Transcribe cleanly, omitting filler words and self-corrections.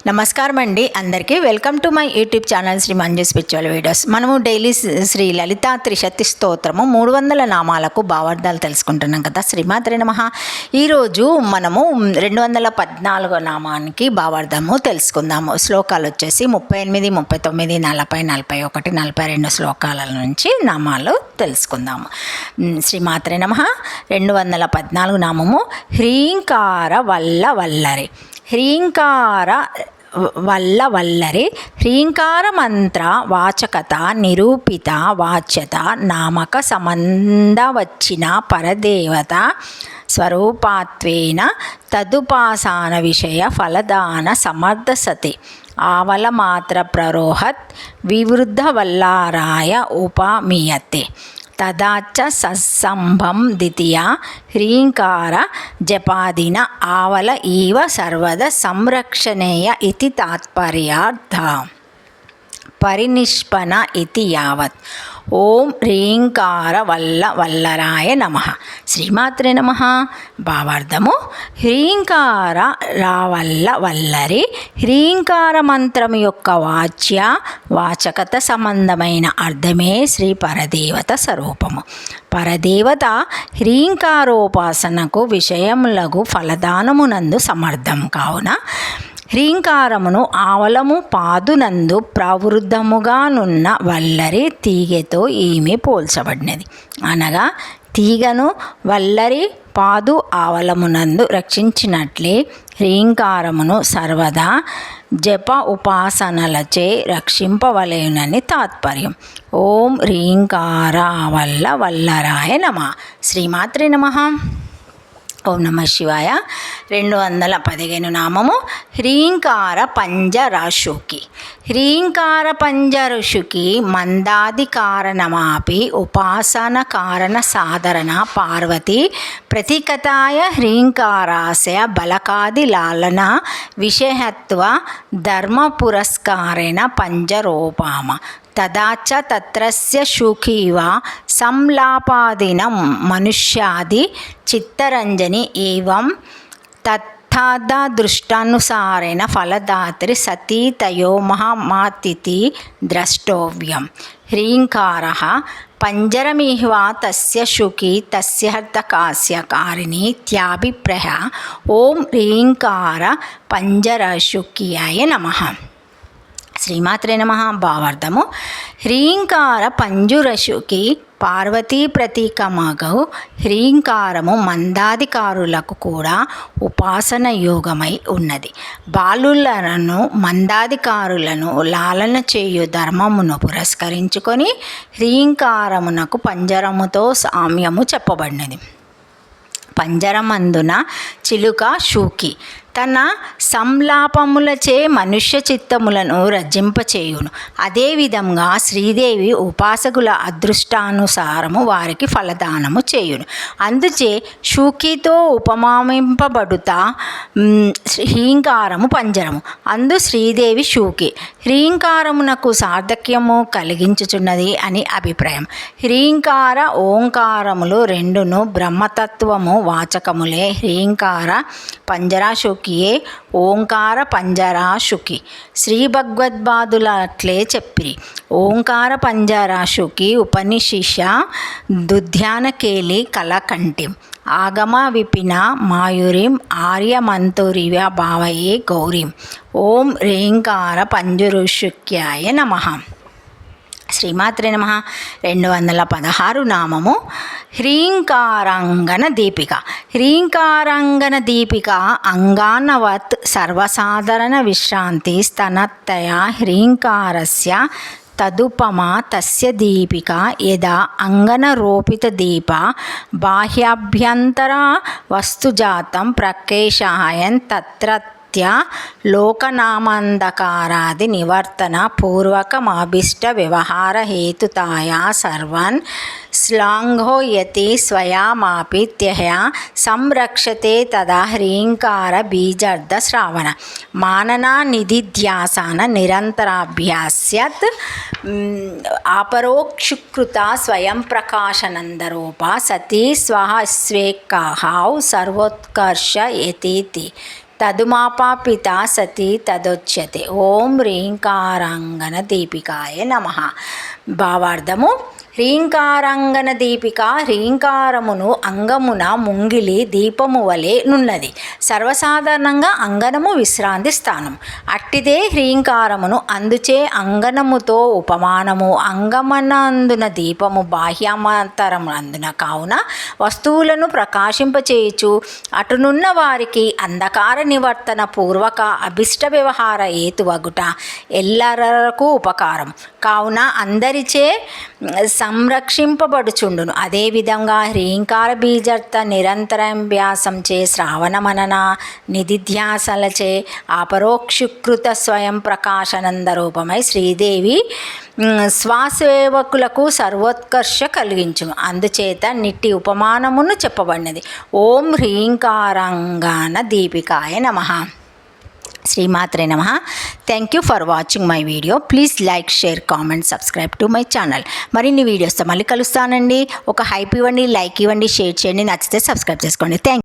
నమస్కారం అండి అందరికీ. Welcome to my YouTube channel Sri Manju spiritual videos. మనము డైలీ శ్రీ లలితా త్రిశతి స్తోత్రము 300 నామాలకు భావార్థాలు తెలుసుకుంటున్నాం కదా. శ్రీమాత్రే నమః. ఈరోజు మనము 214 నామానికి భావార్థము తెలుసుకుందాము. శ్లోకాలు వచ్చేసి 38, 39, 40, 41, 42 శ్లోకాల నుంచి నామాలు తెలుసుకుందాము. శ్రీమాత్రే నమః. 214 నామము హ్రీంకార వల్ల వల్లరి. హ్రీంకార వల్ల వల్లరి. హ్రీంకార మంత్ర వాచకత నిరూపిత వాచ్యత నామక సంబంధ వచ్చిన పరదేవత స్వరూపాత్వేన తదుపాసన విషయ ఫలదాన సమర్థసతి ఆవల మాత్ర ప్రరోహత్ వివృద్ధ వల్లారాయ ఉపమీయతే తదాచ సత్సంభం ద్వితీయ హ్రీంకార జపాదిన ఆవల ఈవ సర్వద సంరక్షణేయ ఇతి తాత్పర్యార్థ పరినిష్పన ఇతి యావత్. ఓం హ్రీంకార వల్ల వల్లరాయ నమః. శ్రీమాత్రే నమః. భావార్థము: హ్రీంకార రావల్ల వల్లరి. హ్రీంకార మంత్రం యొక్క వాచకత సంబంధమైన అర్థమే శ్రీ పరదేవత స్వరూపము. పరదేవత హ్రీంకారోపాసనకు విషయములగు ఫలదానమునందు సమర్థం కావున హ్రీంకారమును ఆవలము పాదునందు ప్రవృద్ధముగానున్న వల్లరి తీగెతో ఈమె పోల్చబడినది. అనగా తీగను వల్లరి పాదు ఆవలమునందు రక్షించినట్లే హ్రీంకారమును సర్వదా జప ఉపాసనలచే రక్షింపవలెనని తాత్పర్యం. ఓం హ్రీంకార వల్ల వల్లరాయ నమః. శ్రీమాత్రే నమః. ఓం నమ శివాయ. 215 నామము హ్రీంకార పంజరాశుకి. హ్రీంకార పంజరుషుకి మందాది కారణమాపి ఉపాసన కారణ సాధరణ పార్వతి ప్రతికతాయ హ్రీంకారాశయ బలకాది లాలన విషయత్వ ధర్మ పురస్కారేణ పంజరోపామ తదాచ తత్రస్య శుకీవ సంలాపాదినం మనుష్యాది చిత్తరంజని ఏవం తత్థాదా దృష్టానుసారేణ ఫలదాత్రి సతీతయో మహామాతిథి ద్రష్టవ్యం. హ్రీంకారః పంజరమిహ్వా తస్య శుకి తస్యర్థకాస్య కారిణి ఇత్యాభిప్రాయ. ఓం హ్రీంకార పంజరశుకియాయ నమః. శ్రీమాత్రే నమః. భావార్థము: హ్రీంకార పంజురశుకి పార్వతీ ప్రతీకమగు హ్రీంకారము మందాధికారులకు కూడా ఉపాసన యోగమై ఉన్నది. బాలులను మందాధికారులను లాలన చేయు ధర్మమును పురస్కరించుకొని హ్రీంకారమునకు పంజరముతో సామ్యము చెప్పబడినది. పంజరమందున చిలుక శూకి తన సంలాపములచే మనుష్య చిత్తములను రజ్జింపచేయును. అదేవిధంగా శ్రీదేవి ఉపాసకుల అదృష్టానుసారము వారికి ఫలదానము చేయును. అందుచే శూకితో ఉపమామింపబడుట హ్రీంకారము పంజరము, అందు శ్రీదేవి శూకి హ్రీంకారమునకు సార్థక్యము కలిగించుచున్నది అని అభిప్రాయం. హ్రీంకార ఓంకారములు రెండును బ్రహ్మతత్వము వాచకములే. హ్రీంకార పంజరాశుకియే ఓంకార పంజరాశుకి. శ్రీ భగవద్పాదులట్లే చెప్పిరి. ఓంకార పంజరాశుకి ఉపనిషిష దుధ్యానకేలి కలకంఠిం ఆగమ విపిన మాయురిం ఆర్యమంతురివ భావయే గౌరీం. ఓం హ్రీంకార పంజరుషుక్యాయ నమః. శ్రీమాత్రే నమః. 216 నామము హ్రీంకారాంగన దీపిక. హ్రీంకారాంగన దీపిక అంగానవత్ సర్వసాధారణ విశ్రాంతి స్తనత్తయ హ్రీంకారస్య తదుపమా తస్య దీపిక యదా అంగనరోపిత దీప బాహ్యాభ్యంతర వస్తుజాతం ప్రకేశాయన్ తత్ర లోకనామంధకారాది నివర్తన పూర్వకమాభిష్ట వ్యవహార హేతుతాయా సర్వన్ శ్లాఘోయతి స్వయామాపి త్యహ సంరక్షతే తదా హ్రీంకార బీజార్థ శ్రావణ మాననా నిధిధ్యాసన నిరంతరాభ్యాస్యత్ ఆపరోక్షుకృత స్వయం ప్రకాశనందరూప సతీ స్వహ స్వేకాహౌ సర్వోత్కర్ష యతీతి తదుమాపాపిత సతి తదోచ్యతే. ఓం హ్రీంకారాంగన దీపికాయ నమః. భావార్థము: హ్రీంకారాంగన దీపిక హ్రీంకారమును అంగమున ముంగిలి దీపము వలె నున్నది. సర్వసాధారణంగా అంగనము విశ్రాంతి స్థానం. అట్టిదే హ్రీంకారమును. అందుచే అంగనముతో ఉపమానము. అంగమనందున దీపము బాహ్యమంతరమునందున కావున వస్తువులను ప్రకాశింపచేయుచు అటునున్న వారికి అంధకార నివర్తన పూర్వక అభిష్ట వ్యవహార హేతువగుట ఎల్లరకు ఉపకారం కావున అందరిచే సంరక్షింపబడుచుండును. అదేవిధంగా హ్రీంకార బీజార్థ నిరంతరాభ్యాసంచే శ్రావణ మనన నిధిధ్యాసలచే అపరోక్షీకృత స్వయం ప్రకాశానంద రూపమై శ్రీదేవి స్వసేవకులకు సర్వోత్కర్ష కలిగించును. అందుచేత నిట్టి ఉపమానమును చెప్పబడినది. ఓం హ్రీంకారాంగన దీపికాయ నమః. శ్రీమాత్రే నమః. Thank you for watching my video. Please like, share, comment, subscribe to my channel. మరిన్ని వీడియోస్తో మళ్ళీ కలుస్తానండి. ఒక హైప్ ఇవ్వండి, లైక్ ఇవ్వండి, షేర్ చేయండి. నచ్చితే సబ్స్క్రైబ్ చేసుకోండి. థ్యాంక్